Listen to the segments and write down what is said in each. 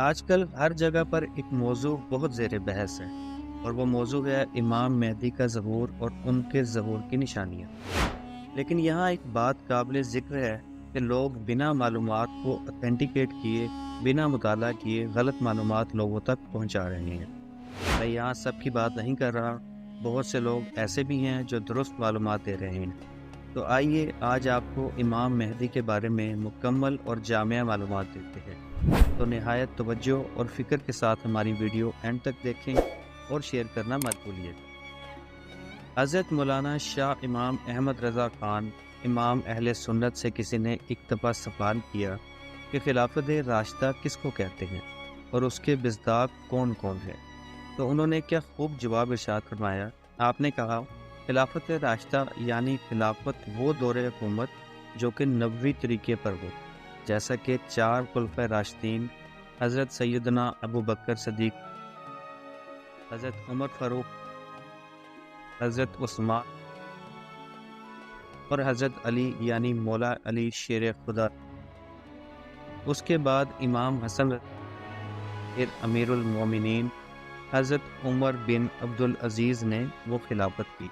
آج کل ہر جگہ پر ایک موضوع بہت زیر بحث ہے اور وہ موضوع ہے امام مہدی کا ظہور اور ان کے ظہور کی نشانیاں۔ لیکن یہاں ایک بات قابل ذکر ہے کہ لوگ بنا معلومات کو اتھینٹیکیٹ کیے، بنا مطالعہ کیے غلط معلومات لوگوں تک پہنچا رہے ہیں۔ میں یہاں سب کی بات نہیں کر رہا، بہت سے لوگ ایسے بھی ہیں جو درست معلومات دے رہے ہیں۔ تو آئیے آج آپ کو امام مہدی کے بارے میں مکمل اور جامع معلومات دیتے ہیں۔ تو نہایت توجہ اور فکر کے ساتھ ہماری ویڈیو اینڈ تک دیکھیں اور شیئر کرنا مت بھولیے۔ حضرت مولانا شاہ امام احمد رضا خان امام اہل سنت سے کسی نے ایک دفعہ سوال کیا کہ خلافت راشدہ کس کو کہتے ہیں اور اس کے مصداق کون کون ہے، تو انہوں نے کیا خوب جواب ارشاد فرمایا۔ آپ نے کہا، خلافت راشدہ یعنی خلافت وہ دور حکومت جو کہ نبوی طریقے پر ہو، جیسا کہ 4 خلفائے راشدین حضرت سیدنا ابو بکر صدیق، حضرت عمر فاروق، حضرت عثمان اور حضرت علی یعنی مولا علی شیر خدا۔ اس کے بعد امام حسن پھر امیر المومنین حضرت عمر بن عبدالعزیز نے وہ خلافت کی۔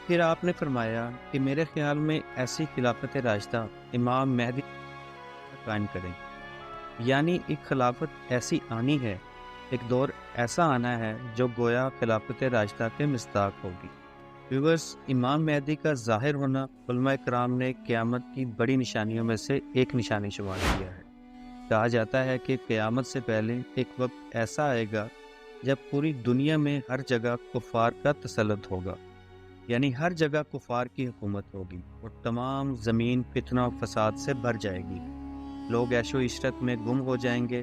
پھر آپ نے فرمایا کہ میرے خیال میں ایسی خلافت راشدہ امام مہدی قائم کریں، یعنی ایک خلافت ایسی آنی ہے، ایک دور ایسا آنا ہے جو گویا خلافت راشدہ کے مصداق ہوگی۔ ویورز، امام مہدی کا ظاہر ہونا علماء کرام نے قیامت کی بڑی نشانیوں میں سے ایک نشانی شمار کیا ہے۔ کہا جاتا ہے کہ قیامت سے پہلے ایک وقت ایسا آئے گا جب پوری دنیا میں ہر جگہ کفار کا تسلط ہوگا، یعنی ہر جگہ کفار کی حکومت ہوگی اور تمام زمین فتنہ و فساد سے بھر جائے گی۔ لوگ عیش و عشرت میں گم ہو جائیں گے،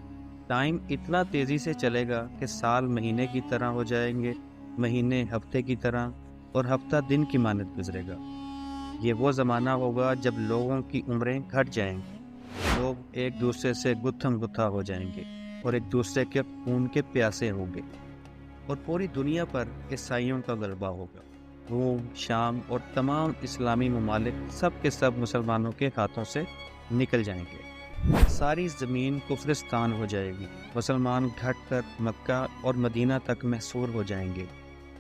ٹائم اتنا تیزی سے چلے گا کہ سال مہینے کی طرح ہو جائیں گے، مہینے ہفتے کی طرح اور ہفتہ دن کی مانند گزرے گا۔ یہ وہ زمانہ ہوگا جب لوگوں کی عمریں گھٹ جائیں گی، لوگ ایک دوسرے سے گتھم گتھا ہو جائیں گے اور ایک دوسرے کے خون کے پیاسے ہوں گے، اور پوری دنیا پر عیسائیوں کا غلبہ ہوگا۔ روم، شام اور تمام اسلامی ممالک سب کے سب مسلمانوں کے ہاتھوں سے نکل جائیں گے، ساری زمین کفرستان ہو جائے گی، مسلمان گھٹ کر مکہ اور مدینہ تک محصور ہو جائیں گے،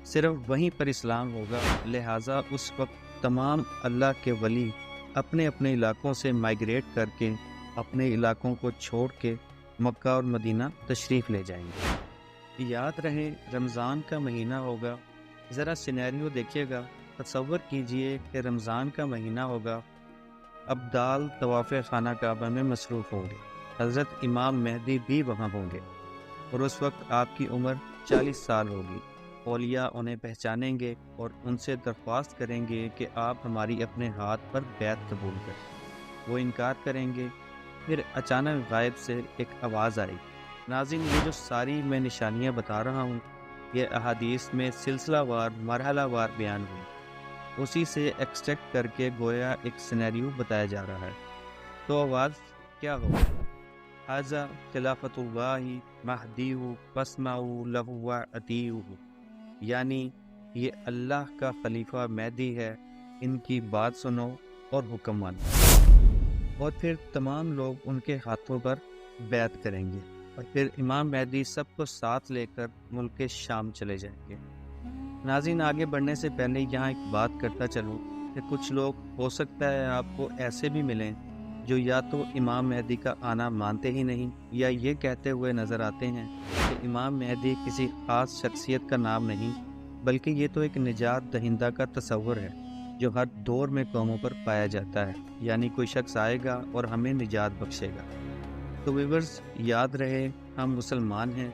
صرف وہیں پر اسلام ہوگا۔ لہٰذا اس وقت تمام اللہ کے ولی اپنے اپنے علاقوں سے مائیگریٹ کر کے اپنے علاقوں کو چھوڑ کے مکہ اور مدینہ تشریف لے جائیں گے۔ یاد رہے، رمضان کا مہینہ ہوگا۔ ذرا سینیریو دیکھیے گا، تصور کیجئے کہ رمضان کا مہینہ ہوگا، ابدال طواف خانہ کعبہ میں مصروف ہوں گے، حضرت امام مہدی بھی وہاں ہوں گے، اور اس وقت آپ کی عمر 40 سال ہوگی۔ اولیاء انہیں پہچانیں گے اور ان سے درخواست کریں گے کہ آپ ہماری اپنے ہاتھ پر بیعت قبول کریں۔ وہ انکار کریں گے، پھر اچانک غائب سے ایک آواز آئے گی۔ ناظرین، یہ جو ساری میں نشانیاں بتا رہا ہوں، یہ احادیث میں سلسلہ وار مرحلہ وار بیان ہوئی، اسی سے ایکسٹریکٹ کر کے گویا ایک سینیریو بتایا جا رہا ہے۔ تو آواز کیا ہوگی؟ ھذا خلافت اللہ مہدیہ فاسمعوا لہ واطیعوہ، یعنی یہ اللہ کا خلیفہ مہدی ہے، ان کی بات سنو اور حکم مانو۔ اور پھر تمام لوگ ان کے ہاتھوں پر بیعت کریں گے، اور پھر امام مہدی سب کو ساتھ لے کر ملک شام چلے جائیں گے۔ ناظرین، آگے بڑھنے سے پہلے یہاں ایک بات کرتا چلوں کہ کچھ لوگ ہو سکتا ہے آپ کو ایسے بھی ملیں جو یا تو امام مہدی کا آنا مانتے ہی نہیں، یا یہ کہتے ہوئے نظر آتے ہیں کہ امام مہدی کسی خاص شخصیت کا نام نہیں، بلکہ یہ تو ایک نجات دہندہ کا تصور ہے جو ہر دور میں قوموں پر پایا جاتا ہے، یعنی کوئی شخص آئے گا اور ہمیں نجات بخشے گا۔ تو ویورز، یاد رہے، ہم مسلمان ہیں،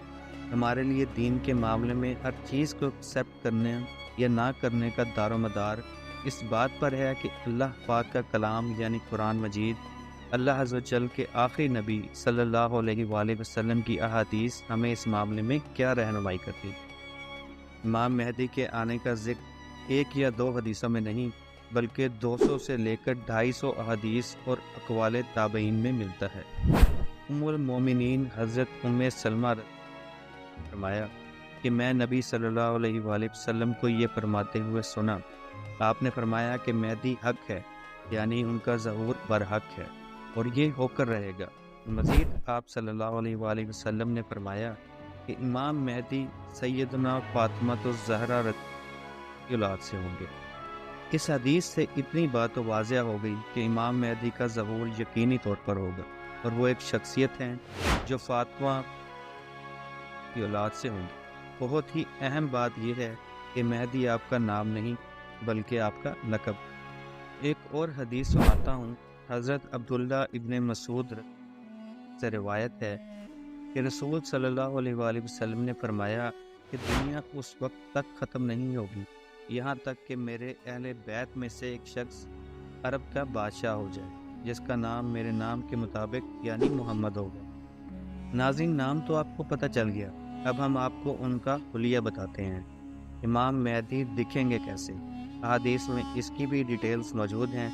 ہمارے لیے دین کے معاملے میں ہر چیز کو ایکسیپٹ کرنے یا نہ کرنے کا دار و مدار اس بات پر ہے کہ اللہ پاک کا کلام یعنی قرآن مجید، اللہ عز و جل کے آخری نبی صلی اللہ علیہ وآلہ وسلم کی احادیث ہمیں اس معاملے میں کیا رہنمائی کرتی۔ امام مہدی کے آنے کا ذکر 1 یا 2 حدیثوں میں نہیں، بلکہ 200 سے لے کر 250 احادیث اور اقوال تابعین میں ملتا ہے۔ ام المومنین حضرت ام سلمہ فرمایا کہ میں نبی صلی اللہ علیہ وآلہ وسلم کو یہ فرماتے ہوئے سنا۔ آپ نے فرمایا کہ مہدی حق ہے، یعنی ان کا ظہور برحق ہے، اور یہ ہو کر رہے گا۔ مزید آپ صلی اللہ علیہ وآلہ وسلم نے فرمایا کہ امام مہدی سیدنا فاطمہ الزہرا کی اولاد سے ہوں گے۔ اس حدیث سے اتنی بات تو واضح ہو گئی کہ امام مہدی کا ظہور یقینی طور پر ہوگا، اور وہ ایک شخصیت ہیں جو فاطمہ کی اولاد سے ہوں گے۔ بہت ہی اہم بات یہ ہے کہ مہدی آپ کا نام نہیں بلکہ آپ کا لقب۔ ایک اور حدیث سناتا ہوں۔ حضرت عبداللہ ابن مسعود سے روایت ہے کہ رسول صلی اللہ علیہ وآلہ وسلم نے فرمایا کہ دنیا اس وقت تک ختم نہیں ہوگی یہاں تک کہ میرے اہل بیت میں سے ایک شخص عرب کا بادشاہ ہو جائے جس کا نام میرے نام کے مطابق یعنی محمد ہوگا۔ ناظرین، نام تو آپ کو پتہ چل گیا، اب ہم آپ کو ان کا حلیہ بتاتے ہیں۔ امام مہدی دکھیں گے کیسے؟ احادیث میں اس کی بھی ڈیٹیلز موجود ہیں۔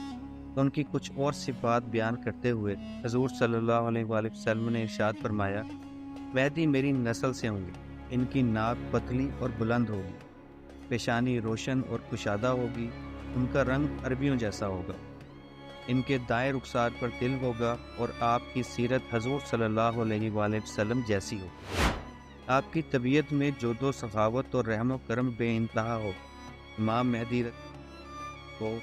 تو ان کی کچھ اور صفات بیان کرتے ہوئے حضور صلی اللہ علیہ وآلہ وسلم نے ارشاد فرمایا، مہدی میری نسل سے ہوں گے، ان کی ناک پتلی اور بلند ہوگی، پیشانی روشن اور کشادہ ہوگی، ان کا رنگ عربیوں جیسا ہوگا، ان کے دائیں رخسار پر تل ہوگا، اور آپ کی سیرت حضور صلی اللہ علیہ وآلہ وسلم جیسی ہوگی۔ آپ کی طبیعت میں جود و سخاوت اور رحم و کرم بے انتہا ہو۔ امام مہدی کو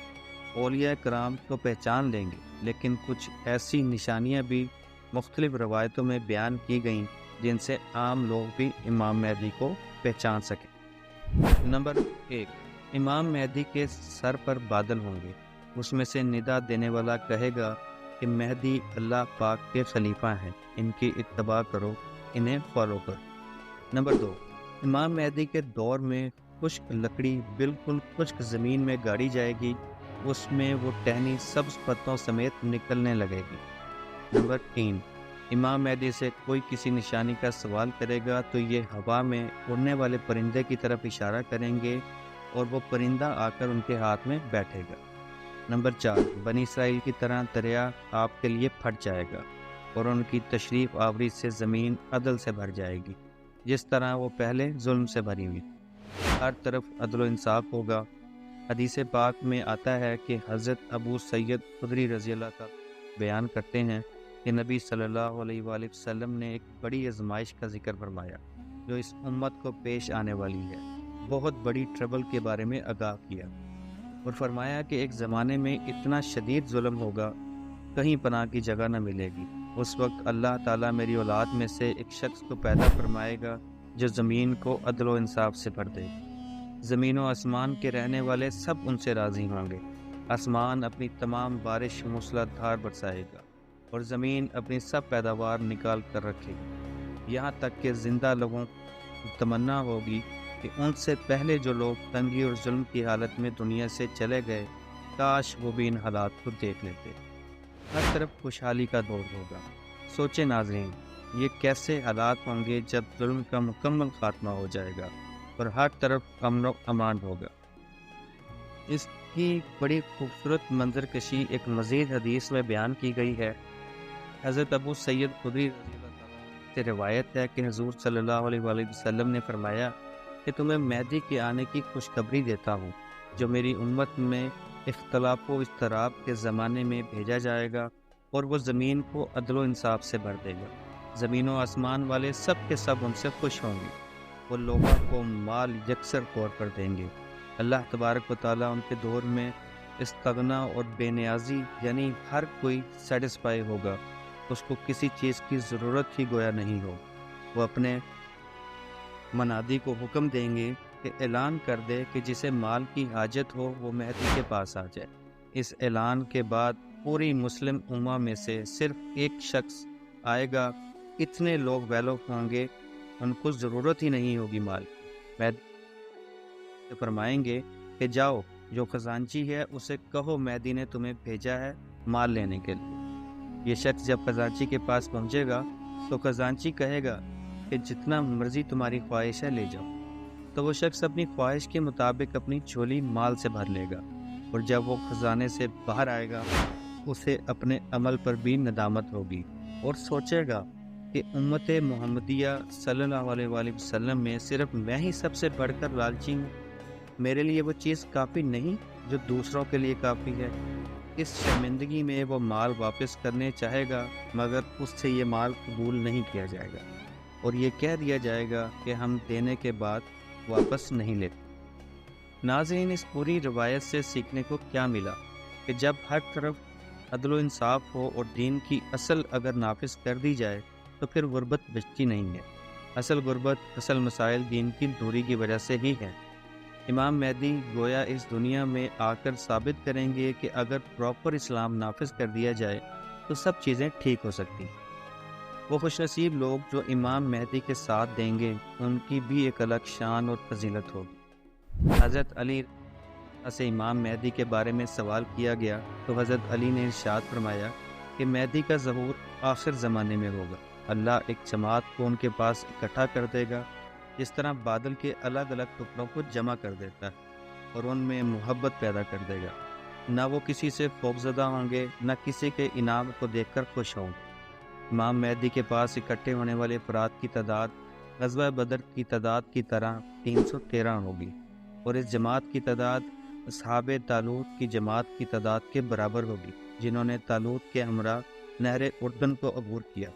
اولیاء کرام تو پہچان لیں گے، لیکن کچھ ایسی نشانیاں بھی مختلف روایتوں میں بیان کی گئیں جن سے عام لوگ بھی امام مہدی کو پہچان سکیں۔ نمبر 1، امام مہدی کے سر پر بادل ہوں گے، اس میں سے ندا دینے والا کہے گا کہ مہدی اللہ پاک کے خلیفہ ہیں، ان کی اتباع کرو، انہیں فالو کرو۔ نمبر 2، امام مہدی کے دور میں خشک لکڑی بالکل خشک زمین میں گاڑی جائے گی، اس میں وہ ٹہنی سبز پتوں سمیت نکلنے لگے گی۔ نمبر 3، امام مہدی سے کوئی کسی نشانی کا سوال کرے گا تو یہ ہوا میں اڑنے والے پرندے کی طرف اشارہ کریں گے اور وہ پرندہ آ کر ان کے ہاتھ میں بیٹھے گا۔ نمبر 4، بنی اسرائیل کی طرح دریا آپ کے لیے پھٹ جائے گا اور ان کی تشریف آوری سے زمین عدل سے بھر جائے گی، جس طرح وہ پہلے ظلم سے بھری ہوئی۔ ہر طرف عدل و انصاف ہوگا۔ حدیث پاک میں آتا ہے کہ حضرت ابو سعید خدری رضی اللہ تعالیٰ بیان کرتے ہیں کہ نبی صلی اللہ علیہ وآلہ وسلم نے ایک بڑی آزمائش کا ذکر فرمایا جو اس امت کو پیش آنے والی ہے، بہت بڑی ٹربل کے بارے میں آگاہ کیا، اور فرمایا کہ ایک زمانے میں اتنا شدید ظلم ہوگا کہیں پناہ کی جگہ نہ ملے گی۔ اس وقت اللہ تعالیٰ میری اولاد میں سے ایک شخص کو پیدا فرمائے گا جو زمین کو عدل و انصاف سے بھر دے گا۔ زمین و آسمان کے رہنے والے سب ان سے راضی ہوں گے۔ آسمان اپنی تمام بارش موسلادھار برسائے گا اور زمین اپنی سب پیداوار نکال کر رکھے گی، یہاں تک کہ زندہ لوگوں کی تمنا ہوگی کہ ان سے پہلے جو لوگ تنگی اور ظلم کی حالت میں دنیا سے چلے گئے، کاش وہ بھی ان حالات کو دیکھ لیتے۔ ہر طرف خوشحالی کا دور ہوگا۔ سوچے ناظرین، یہ کیسے حالات ہوں گے جب ظلم کا مکمل خاتمہ ہو جائے گا اور ہر طرف امن و امان ہوگا۔ اس کی بڑی خوبصورت منظر کشی ایک مزید حدیث میں بیان کی گئی ہے۔ حضرت ابو سعید خدری رضی اللہ تعالیٰ سے روایت ہے کہ حضور صلی اللہ علیہ وآلہ وسلم نے فرمایا کہ تمہیں مہدی کے آنے کی خوشخبری دیتا ہوں جو میری امت میں اختلاف و اضطراب کے زمانے میں بھیجا جائے گا، اور وہ زمین کو عدل و انصاف سے بھر دے گا۔ زمین و آسمان والے سب کے سب ان سے خوش ہوں گے، وہ لوگوں کو مال یکسر طور پر دیں گے۔ اللہ تبارک و تعالیٰ ان کے دور میں استغنا اور بے نیازی، یعنی ہر کوئی سیٹسفائی ہوگا، اس کو کسی چیز کی ضرورت ہی گویا نہیں ہو۔ وہ اپنے منادی کو حکم دیں گے کہ اعلان کر دے کہ جسے مال کی حاجت ہو وہ مہدی کے پاس آ جائے۔ اس اعلان کے بعد پوری مسلم امہ میں سے صرف ایک شخص آئے گا، اتنے لوگ ویلو ہوں گے ان کو ضرورت ہی نہیں ہوگی مال کی۔ مہدی فرمائیں گے کہ جاؤ، جو خزانچی ہے اسے کہو مہدی نے تمہیں بھیجا ہے مال لینے کے لیے۔ یہ شخص جب خزانچی کے پاس پہنچے گا تو خزانچی کہے گا کہ جتنا مرضی تمہاری خواہش ہے لے جاؤ۔ تو وہ شخص اپنی خواہش کے مطابق اپنی جھولی مال سے بھر لے گا، اور جب وہ خزانے سے باہر آئے گا اسے اپنے عمل پر بھی ندامت ہوگی، اور سوچے گا کہ امت محمدیہ صلی اللہ علیہ وآلہ وسلم میں صرف میں ہی سب سے بڑھ کر لالچی ہوں، میرے لیے وہ چیز کافی نہیں جو دوسروں کے لیے کافی ہے۔ اس شرمندگی میں وہ مال واپس کرنے چاہے گا، مگر اس سے یہ مال قبول نہیں کیا جائے گا اور یہ کہہ دیا جائے گا کہ ہم دینے کے بعد واپس نہیں لیتے۔ ناظرین، اس پوری روایت سے سیکھنے کو کیا ملا کہ جب ہر طرف عدل و انصاف ہو اور دین کی اصل اگر نافذ کر دی جائے تو پھر غربت بچتی نہیں ہے۔ اصل غربت، اصل مسائل دین کی دوری کی وجہ سے ہی ہے۔ امام مہدی گویا اس دنیا میں آ کر ثابت کریں گے کہ اگر پراپر اسلام نافذ کر دیا جائے تو سب چیزیں ٹھیک ہو سکتی ہیں۔ وہ خوش نصیب لوگ جو امام مہدی کے ساتھ دیں گے، ان کی بھی ایک الگ شان اور فضیلت ہوگی۔ حضرت علی سے امام مہدی کے بارے میں سوال کیا گیا تو حضرت علی نے ارشاد فرمایا کہ مہدی کا ظہور آخر زمانے میں ہوگا۔ اللہ ایک جماعت کو ان کے پاس اکٹھا کر دے گا، جس طرح بادل کے الگ الگ ٹکڑوں کو جمع کر دیتا ہے اور ان میں محبت پیدا کر دے گا۔ نہ وہ کسی سے خوفزدہ ہوں گے، نہ کسی کے انعام کو دیکھ کر خوش ہوں گے۔ امام مہدی کے پاس اکٹھے ہونے والے افراد کی تعداد غزوہ بدر کی تعداد کی طرح 313 ہوگی، اور اس جماعت کی تعداد اصحاب طالوت کی جماعت کی تعداد کے برابر ہوگی، جنہوں نے طالوت کے ہمراہ نہر اردن کو عبور کیا۔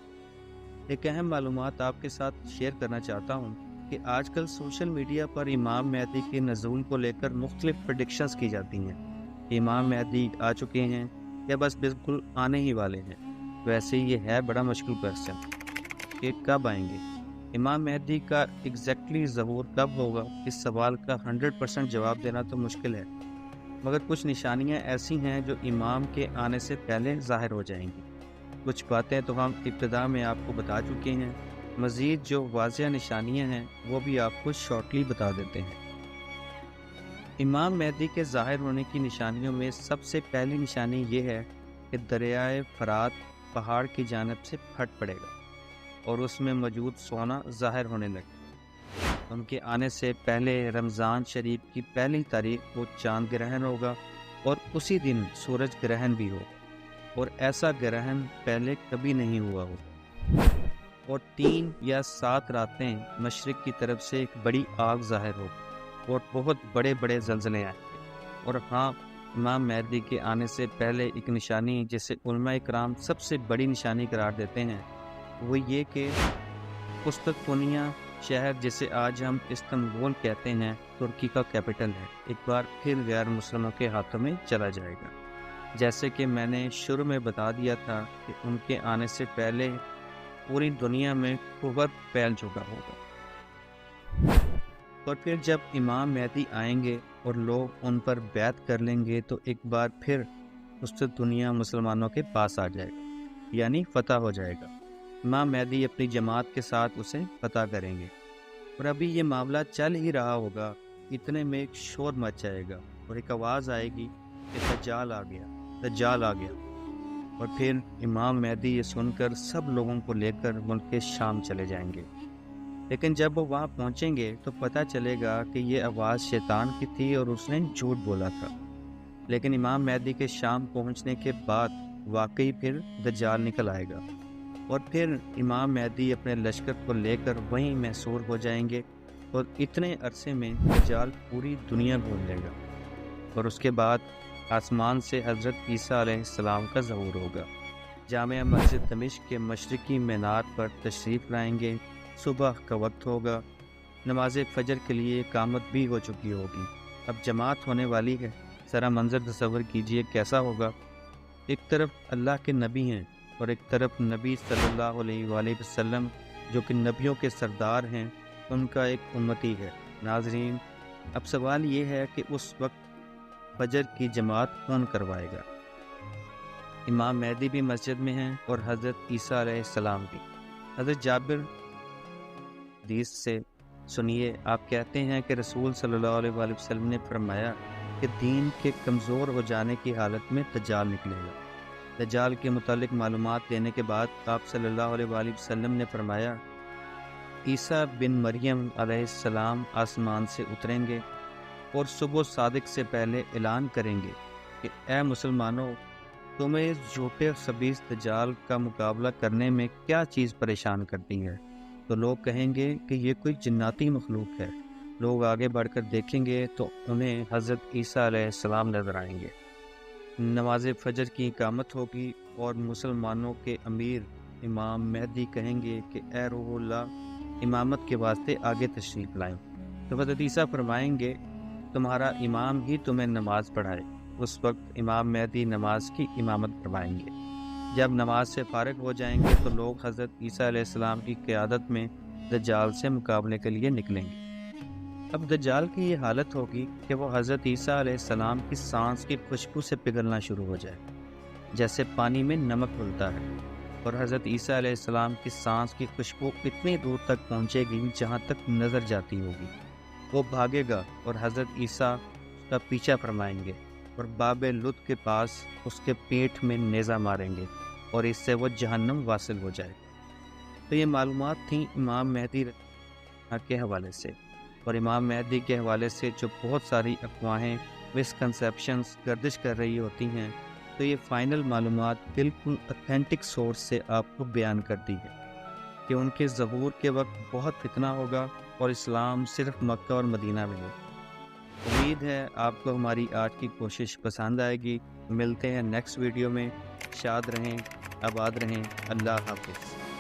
ایک اہم معلومات آپ کے ساتھ شیئر کرنا چاہتا ہوں کہ آج کل سوشل میڈیا پر امام مہدی کے نزول کو لے کر مختلف پریڈکشنز کی جاتی ہیں کہ امام مہدی آ چکے ہیں یا بس بالکل آنے ہی والے ہیں۔ ویسے یہ ہے بڑا مشکل کویسچن کہ کب آئیں گے، امام مہدی کا ایگزیکٹلی ظہور کب ہوگا۔ اس سوال کا 100% جواب دینا تو مشکل ہے، مگر کچھ نشانیاں ایسی ہیں جو امام کے آنے سے پہلے ظاہر ہو جائیں گی۔ کچھ باتیں تو ہم ابتدا میں آپ کو بتا چکے ہیں، مزید جو واضح نشانیاں ہیں وہ بھی آپ کو شارٹلی بتا دیتے ہیں۔ امام مہدی کے ظاہر ہونے کی نشانیوں میں سب سے پہلی نشانی یہ ہے کہ دریائے فرات پہاڑ کی جانب سے پھٹ پڑے گا اور اس میں موجود سونا ظاہر ہونے لگے۔ ان کے آنے سے پہلے رمضان شریف کی پہلی تاریخ کو چاند گرہن ہوگا اور اسی دن سورج گرہن بھی ہوگا، اور ایسا گرہن پہلے کبھی نہیں ہوا ہوگا، اور 3 یا 7 راتیں مشرق کی طرف سے ایک بڑی آگ ظاہر ہوگی اور بہت بڑے بڑے زلزلے آئیں گے۔ اور ہاں، امام مہدی کے آنے سے پہلے ایک نشانی جسے علماء کرام سب سے بڑی نشانی قرار دیتے ہیں وہ یہ کہ قسطنطنیہ شہر، جسے آج ہم استنبول کہتے ہیں، ترکی کا کیپٹل ہے، ایک بار پھر غیر مسلموں کے ہاتھوں میں چلا جائے گا۔ جیسے کہ میں نے شروع میں بتا دیا تھا کہ ان کے آنے سے پہلے پوری دنیا میں کفر پھیل چکا ہوگا، اور پھر جب امام مہدی آئیں گے اور لوگ ان پر بیعت کر لیں گے تو ایک بار پھر دنیا مسلمانوں کے پاس آ جائے گا، یعنی فتح ہو جائے گا۔ امام مہدی اپنی جماعت کے ساتھ اسے فتح کریں گے، اور ابھی یہ معاملہ چل ہی رہا ہوگا، اتنے میں ایک شور مچ جائے گا اور ایک آواز آئے گی کہ دجال آ گیا، دجال آ گیا۔ اور پھر امام مہدی یہ سن کر سب لوگوں کو لے کر ملک شام چلے جائیں گے، لیکن جب وہ وہاں پہنچیں گے تو پتہ چلے گا کہ یہ آواز شیطان کی تھی اور اس نے جھوٹ بولا تھا۔ لیکن امام مہدی کے شام پہنچنے کے بعد واقعی پھر دجال نکل آئے گا، اور پھر امام مہدی اپنے لشکر کو لے کر وہیں محصور ہو جائیں گے، اور اتنے عرصے میں دجال پوری دنیا گھوم لے گا، اور اس کے بعد آسمان سے حضرت عیسیٰ علیہ السلام کا ظہور ہوگا۔ جامع مسجد دمشق کے مشرقی مینار پر تشریف لائیں گے، صبح کا وقت ہوگا، نماز فجر کے لیے اقامت بھی ہو چکی ہوگی، اب جماعت ہونے والی ہے۔ ذرا منظر تصور کیجئے کیسا ہوگا، ایک طرف اللہ کے نبی ہیں اور ایک طرف نبی صلی اللہ علیہ وآلہ وسلم جو کہ نبیوں کے سردار ہیں، ان کا ایک امتی ہے۔ ناظرین، اب سوال یہ ہے کہ اس وقت فجر کی جماعت کون کروائے گا؟ امام مہدی بھی مسجد میں ہیں اور حضرت عیسیٰ علیہ السلام بھی۔ حضرت جابر حدیث سے سنیے، آپ کہتے ہیں کہ رسول صلی اللہ علیہ وآلہ وسلم نے فرمایا کہ دین کے کمزور ہو جانے کی حالت میں دجال نکلے گا۔ دجال کے متعلق معلومات دینے کے بعد آپ صلی اللہ علیہ وآلہ وسلم نے فرمایا، عیسیٰ بن مریم علیہ السلام آسمان سے اتریں گے اور صبح صادق سے پہلے اعلان کریں گے کہ اے مسلمانوں، تمہیں اس جھوٹے خبیث دجال کا مقابلہ کرنے میں کیا چیز پریشان کرتی ہے؟ تو لوگ کہیں گے کہ یہ کوئی جناتی مخلوق ہے۔ لوگ آگے بڑھ کر دیکھیں گے تو انہیں حضرت عیسیٰ علیہ السلام نظر آئیں گے۔ نماز فجر کی اقامت ہوگی اور مسلمانوں کے امیر امام مہدی کہیں گے کہ اے روح اللہ امامت کے واسطے آگے تشریف لائیں، تو حضرت عیسیٰ فرمائیں گے تمہارا امام ہی تمہیں نماز پڑھائے۔ اس وقت امام مہدی نماز کی امامت فرمائیں گے۔ جب نماز سے فارغ ہو جائیں گے تو لوگ حضرت عیسیٰ علیہ السلام کی قیادت میں دجال سے مقابلے کے لیے نکلیں گے۔ اب دجال کی یہ حالت ہوگی کہ وہ حضرت عیسیٰ علیہ السلام کی سانس کی خوشبو سے پگھلنا شروع ہو جائے، جیسے پانی میں نمک گھلتا ہے، اور حضرت عیسیٰ علیہ السلام کی سانس کی خوشبو اتنی دور تک پہنچے گی جہاں تک نظر جاتی ہوگی۔ وہ بھاگے گا اور حضرت عیسیٰ اس کا پیچھا فرمائیں گے اور باب لد کے پاس اس کے پیٹ میں نیزہ ماریں گے اور اس سے وہ جہنم واصل ہو جائے۔ تو یہ معلومات تھیں امام مہدی کے حوالے سے، اور امام مہدی کے حوالے سے جو بہت ساری افواہیں مسکنسیپشنز گردش کر رہی ہوتی ہیں، تو یہ فائنل معلومات بالکل اتھینٹک سورس سے آپ کو بیان کرتی ہے کہ ان کے ظہور کے وقت بہت فتنہ ہوگا اور اسلام صرف مکہ اور مدینہ میں ہوگا۔ امید ہے آپ کو ہماری آج کی کوشش پسند آئے گی۔ ملتے ہیں نیکسٹ ویڈیو میں۔ شاد رہیں، آباد رہیں، اللہ حافظ۔